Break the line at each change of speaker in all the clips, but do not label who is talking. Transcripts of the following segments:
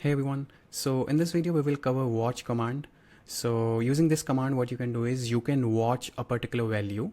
Hey everyone, so in this video we will cover watch command. So using this command, what you can do is you can watch a particular value,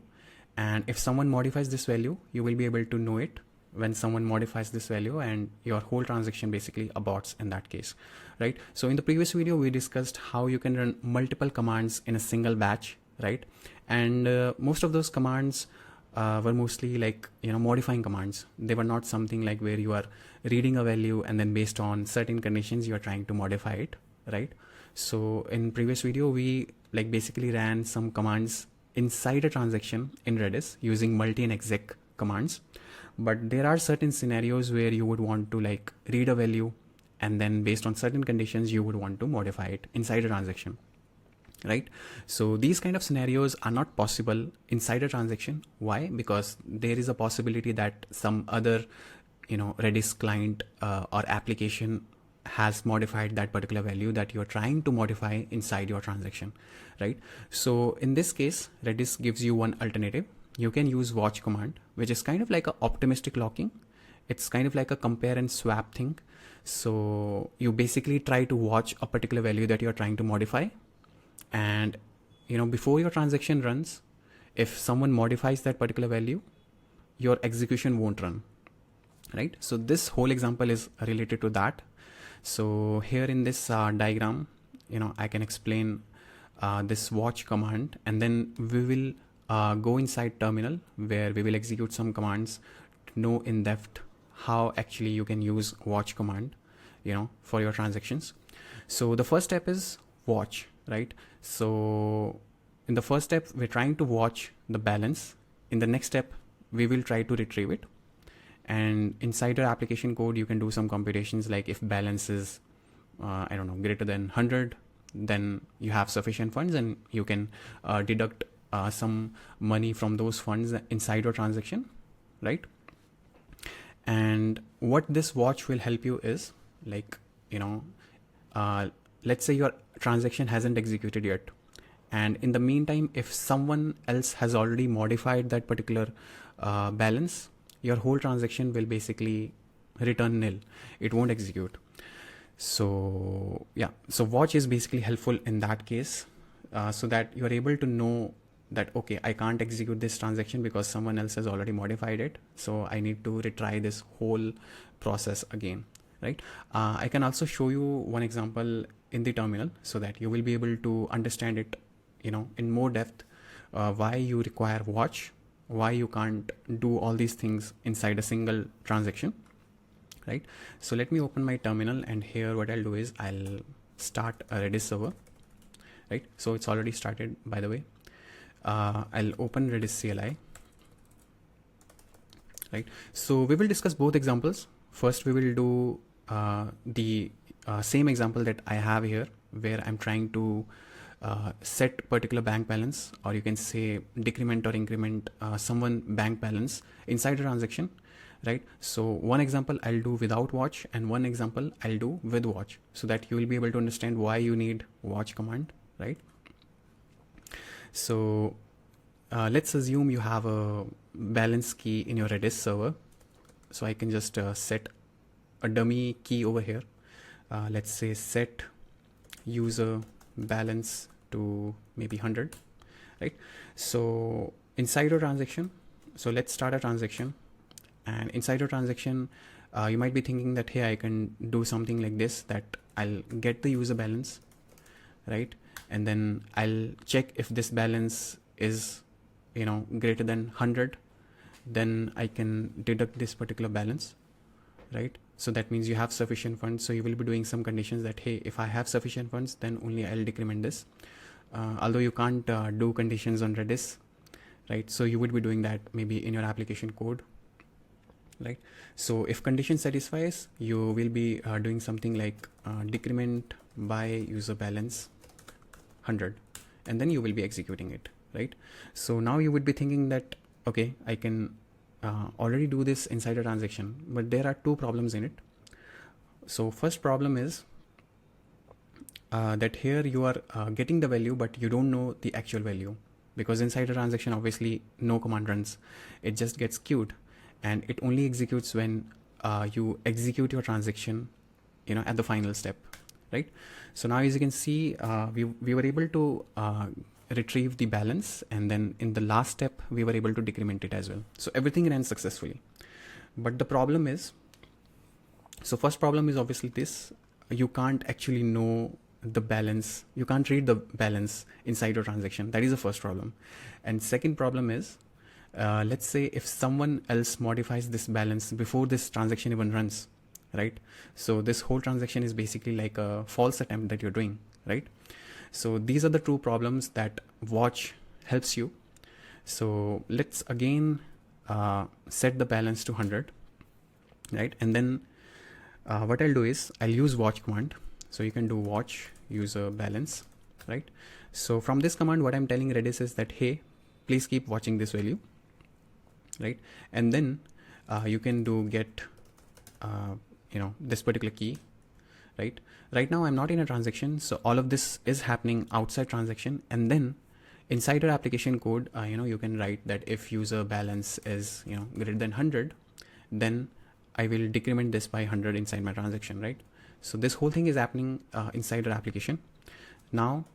and if someone modifies this value, you will be able to know it when someone modifies this value, and your whole transaction basically aborts in that case, right? So in the previous video we discussed how you can run multiple commands in a single batch, right? And most of those commands were mostly like, modifying commands. They were not something like where you are reading a value and then based on certain conditions you are trying to modify it, right? So in previous video we like basically ran some commands inside a transaction in Redis using multi and exec commands. But there are certain scenarios where you would want to like read a value and then based on certain conditions you would want to modify it inside a transaction, right? So these kind of scenarios are not possible inside a transaction. Why? Because there is a possibility that some other Redis client or application has modified that particular value that you're trying to modify inside your transaction, right? So in this case, Redis gives you one alternative. You can use watch command, which is kind of like a optimistic locking. It's kind of like a compare and swap thing. So you basically try to watch a particular value that you're trying to modify, and before your transaction runs, if someone modifies that particular value, your execution won't run, right? So this whole example is related to that. So here in this diagram, I can explain this watch command, and then we will go inside terminal where we will execute some commands to know in depth how actually you can use watch command for your transactions. So the first step is watch, right? So in the first step we're trying to watch the balance. In the next step we will try to retrieve it, and inside your application code you can do some computations, like if balance is greater than 100, then you have sufficient funds and you can deduct some money from those funds inside your transaction, right? And what this watch will help you is like, let's say your transaction hasn't executed yet, and in the meantime if someone else has already modified that particular balance, your whole transaction will basically return nil. It won't execute. So yeah, so watch is basically helpful in that case, so that you're able to know that, okay, I can't execute this transaction because someone else has already modified it, so I need to retry this whole process again, right? I can also show you one example in the terminal so that you will be able to understand it in more depth, why you require watch, why you can't do all these things inside a single transaction, right? So let me open my terminal, and here what I'll do is I'll start a Redis server, right? So it's already started, by the way. I'll open Redis CLI, right? So we will discuss both examples. First we will do the same example that I have here, where I'm trying to set particular bank balance, or you can say decrement or increment someone bank balance inside a transaction, right? So one example I'll do without watch, and one example I'll do with watch, so that you will be able to understand why you need watch command, right? So let's assume you have a balance key in your Redis server. So I can just set a dummy key over here. Let's say set user balance to maybe 100, right? So inside a transaction, so let's start a transaction, and inside a transaction you might be thinking that, hey, I can do something like this, that I'll get the user balance, right? And then I'll check if this balance is greater than 100, then I can deduct this particular balance, right? So that means you have sufficient funds. So you will be doing some conditions that, hey, if I have sufficient funds, then only I'll decrement this. Although you can't do conditions on Redis, right? So you would be doing that maybe in your application code, right? So if condition satisfies, you will be doing something like decrement by user balance 100, and then you will be executing it, right? So now you would be thinking that, okay, I can already do this inside a transaction, but there are two problems in it. So first problem is that here you are getting the value, but you don't know the actual value, because inside a transaction obviously no command runs, it just gets queued, and it only executes when you execute your transaction at the final step, right? So now as you can see, we were able to retrieve the balance, and then in the last step we were able to decrement it as well. So everything ran successfully. But the problem is, so first problem is obviously this: you can't actually know the balance, you can't read the balance inside your transaction. That is the first problem. And second problem is, let's say if someone else modifies this balance before this transaction even runs, right? So this whole transaction is basically like a false attempt that you're doing, right? So these are the two problems that watch helps you. So let's again set the balance to 100, right? And then what I'll do is I'll use watch command. So you can do watch user balance, right? So from this command, what I'm telling Redis is that, hey, please keep watching this value, right? And then you can do get this particular key, right? Right now I'm not in a transaction, so all of this is happening outside transaction. And then inside your application code, you can write that if user balance is greater than 100, then I will decrement this by 100 inside my transaction, right? So this whole thing is happening inside your application. Now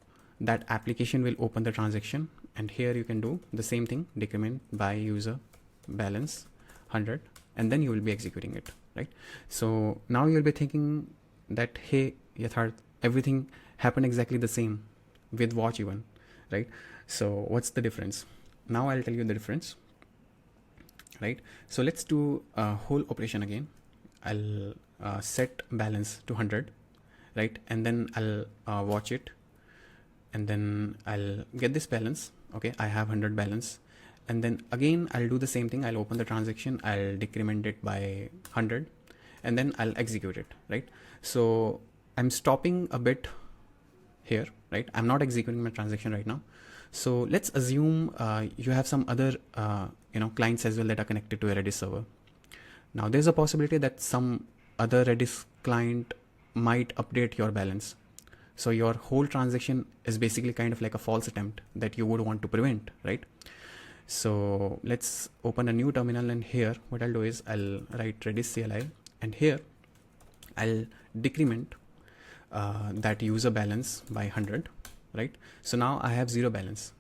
that application will open the transaction, and here you can do the same thing, decrement by user balance 100, and then you will be executing it, right? So now you'll be thinking that, hey, Yatharth, everything happened exactly the same with watch even, right? So what's the difference? Now I'll tell you the difference, right? So let's do a whole operation again. I'll set balance to 100, right? And then I'll watch it, and then I'll get this balance. Okay, I have 100 balance. And then again, I'll do the same thing. I'll open the transaction, I'll decrement it by 100, and then I'll execute it, right? So I'm stopping a bit here, right? I'm not executing my transaction right now. So let's assume you have some other clients as well that are connected to a Redis server. Now there's a possibility that some other Redis client might update your balance. So your whole transaction is basically kind of like a false attempt that you would want to prevent, right? So let's open a new terminal, and here what I'll do is I'll write Redis CLI, and here I'll decrement that user balance by 100, right? So now I have 0 balance.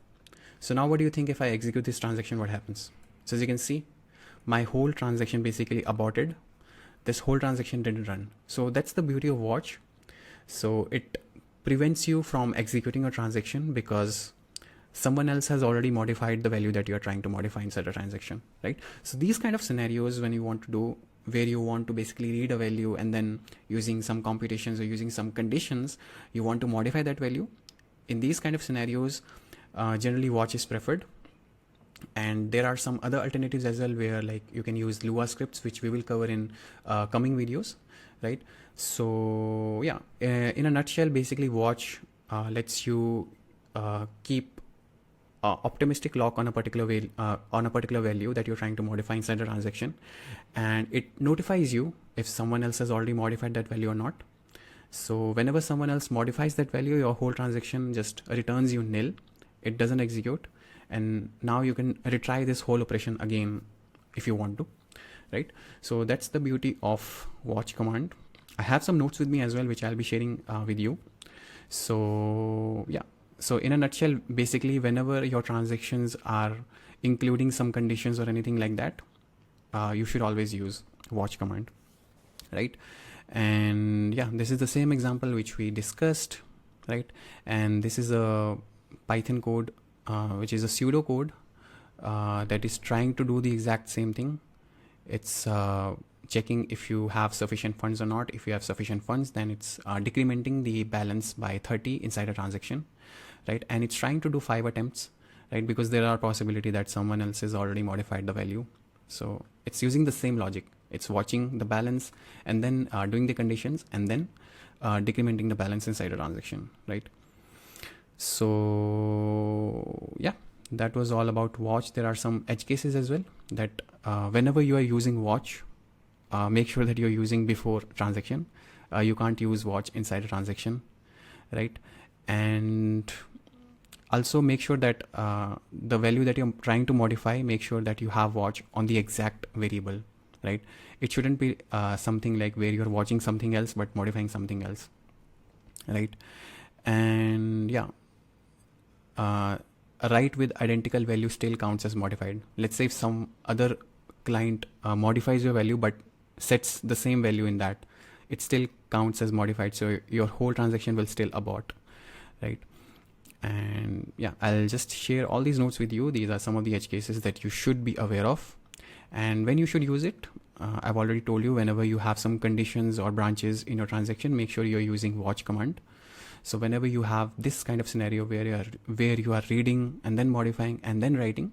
So now what do you think if I execute this transaction, what happens? So as you can see, my whole transaction basically aborted. This whole transaction didn't run. So that's the beauty of watch. So it prevents you from executing a transaction because someone else has already modified the value that you're trying to modify inside a transaction, right? So these kind of scenarios when you want to do, where you want to basically read a value and then using some computations or using some conditions, you want to modify that value. In these kind of scenarios, generally watch is preferred. And there are some other alternatives as well, where like you can use Lua scripts, which we will cover in coming videos, right? So yeah, in a nutshell, basically watch lets you keep optimistic lock on a particular value that you're trying to modify inside a transaction, and it notifies you if someone else has already modified that value or not. So whenever someone else modifies that value, your whole transaction just returns you nil. It doesn't execute. And now you can retry this whole operation again if you want to, right? So that's the beauty of watch command. I have some notes with me as well, which I'll be sharing with you. So yeah, so in a nutshell, basically whenever your transactions are including some conditions or anything like that, you should always use watch command, right? And yeah, this is the same example which we discussed, right? And this is a Python code which is a pseudo code that is trying to do the exact same thing. It's checking if you have sufficient funds or not. If you have sufficient funds, then it's decrementing the balance by 30 inside a transaction, right? And it's trying to do 5 attempts, right? Because there are possibility that someone else has already modified the value. So it's using the same logic. It's watching the balance and then doing the conditions and then decrementing the balance inside a transaction, right? So yeah, that was all about watch. There are some edge cases as well that whenever you are using watch, make sure that you're using before transaction. You can't use watch inside a transaction, right? And also make sure that the value that you're trying to modify, make sure that you have watch on the exact variable, right? It shouldn't be something like where you're watching something else but modifying something else, right? And yeah, a write with identical value still counts as modified. Let's say if some other client modifies your value but sets the same value in that, it still counts as modified, so your whole transaction will still abort, right? And yeah, I'll just share all these notes with you. These are some of the edge cases that you should be aware of, and when you should use it. I've already told you, whenever you have some conditions or branches in your transaction, make sure you're using watch command. So whenever you have this kind of scenario where you are reading and then modifying and then writing,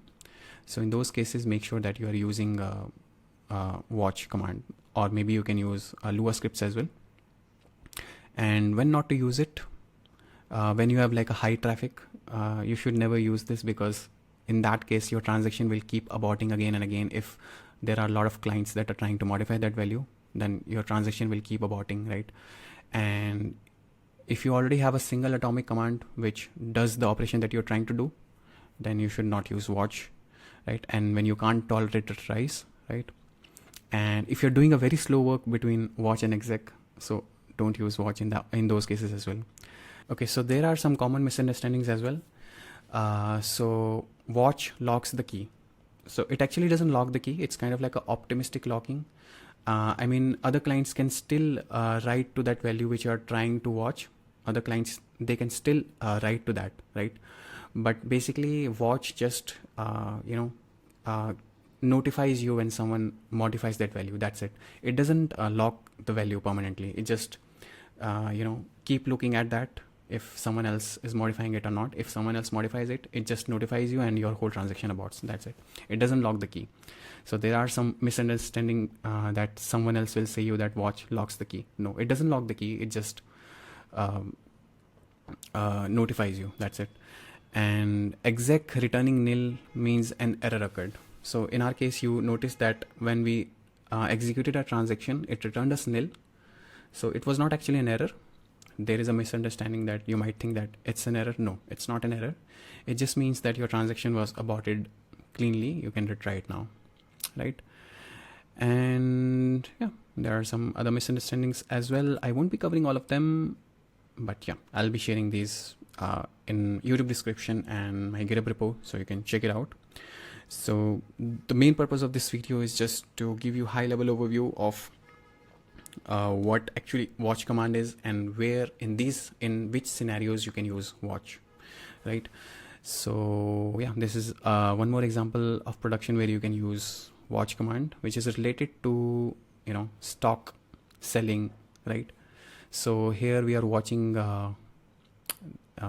so in those cases make sure that you are using watch command, or maybe you can use Lua scripts as well. And when not to use it, when you have like a high traffic, you should never use this, because in that case your transaction will keep aborting again and again. If there are a lot of clients that are trying to modify that value, then your transaction will keep aborting, right? And if you already have a single atomic command which does the operation that you're trying to do, then you should not use watch, right? And when you can't tolerate retries, right? And if you're doing a very slow work between watch and exec, so don't use watch in those cases as well. Okay, so there are some common misunderstandings as well. So watch locks the key. So it actually doesn't lock the key. It's kind of like an optimistic locking. I mean, other clients can still write to that value which you are trying to watch. Other clients, they can still write to that, right? But basically watch just, notifies you when someone modifies that value. That's it. It doesn't lock the value permanently. It just, keep looking at that if someone else is modifying it or not. If someone else modifies it, it just notifies you and your whole transaction aborts. That's it. It doesn't lock the key. So there are some misunderstanding that someone else will say you that watch locks the key. No, it doesn't lock the key. It just notifies you. That's it. And exec returning nil means an error occurred. So in our case, you notice that when we executed a transaction, it returned us nil. So it was not actually an error. There is a misunderstanding that you might think that it's an error. No, it's not an error. It just means that your transaction was aborted cleanly. You can retry it now, right? And yeah, there are some other misunderstandings as well. I won't be covering all of them, but yeah, I'll be sharing these in YouTube description and my GitHub repo, so you can check it out. So the main purpose of this video is just to give you high level overview of what actually watch command is, and where in which scenarios you can use watch, right? So yeah, this is one more example of production where you can use watch command, which is related to stock selling, right? So here we are watching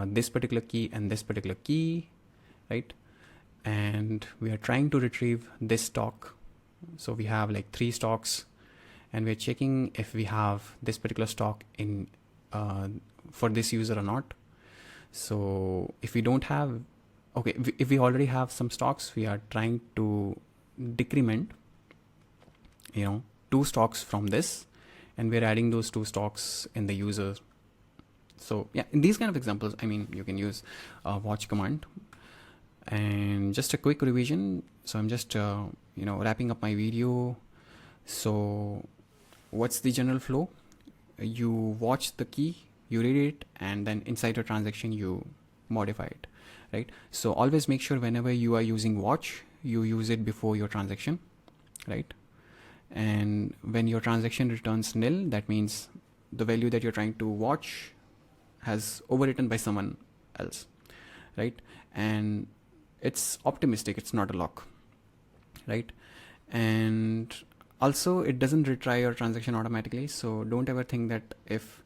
this particular key and this particular key, right? And we are trying to retrieve this stock. So we have like 3 stocks, and we're checking if we have this particular stock in for this user or not. So if we don't have, okay, if we already have some stocks, we are trying to decrement 2 stocks from this, and we're adding those 2 stocks in the user. So yeah, in these kind of examples, I mean, you can use watch command. And just a quick revision. So I'm just wrapping up my video. So what's the general flow? You watch the key, you read it, and then inside your transaction you modify it, right? So always make sure whenever you are using watch, you use it before your transaction, right? And when your transaction returns nil, that means the value that you're trying to watch has overwritten by someone else, right? And it's optimistic, it's not a lock, right? And also it doesn't retry your transaction automatically. So don't ever think that if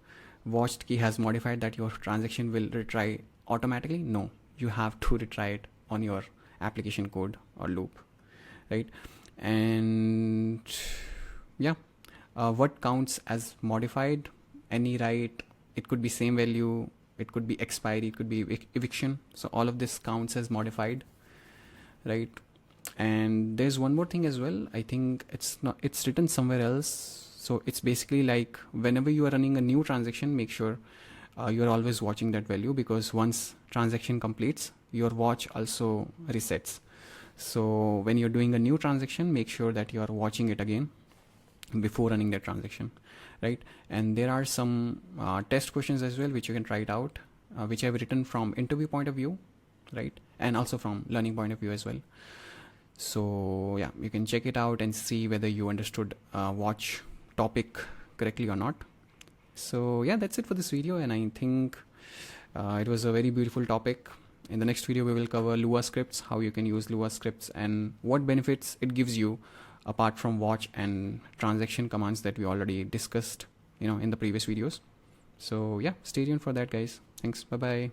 watched key has modified that your transaction will retry automatically. No, you have to retry it on your application code or loop, right? And yeah, what counts as modified? Any write, it could be same value, it could be expiry, it could be eviction. So all of this counts as modified, right? And there's one more thing as well. I think it's written somewhere else. So it's basically like whenever you are running a new transaction, make sure you're always watching that value, because once transaction completes, your watch also resets. So when you're doing a new transaction, make sure that you are watching it again, before running that transaction, right? And there are some test questions as well which you can try it out, which I have written from interview point of view, right? And also from learning point of view as well. So yeah, you can check it out and see whether you understood watch topic correctly or not. So yeah, that's it for this video, and I think it was a very beautiful topic. In the next video we will cover Lua scripts, how you can use Lua scripts and what benefits it gives you apart from watch and transaction commands that we already discussed, in the previous videos. So yeah, stay tuned for that, guys. Thanks. Bye bye.